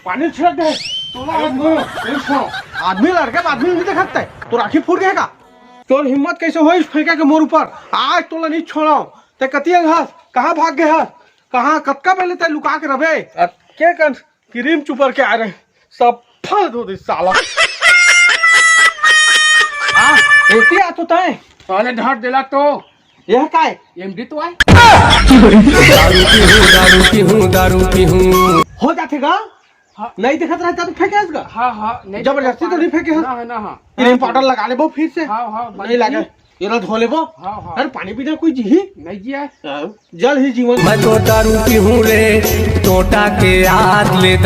पानी छिड़क दे। आदमी लड़के आदमी नहीं देखता है तो राखी फूट गएगा। तोर हिम्मत कैसे हो फेंका के मोर ऊपर? आज तोला नहीं छोड़ाओ। ते कतिया घास कहाँ भाग गए है? कहाँ कतका पहले ते लुका के रहे? क्या कर क्रीम चुपर के आ रहे सब फल दो दे साला। ऐसे आ तो तय पहले ढाट दिला तो यह काय एमडी तो है। दारू पी हूँ हो जाते गा। हाँ। नहीं दिखत रहता तो फेंके इसका। हाँ नहीं जबरदस्ती तो नहीं फेंके ना है ना। हाँ क्रीम पाउडर लगा ले वो फिर से। हाँ नहीं लगे ये धो ले वो। हाँ अरे पानी पीना कोई जी नहीं जिया जल ही जीवन। मैं तो दारू पी हूँ रे टोटा के याद ले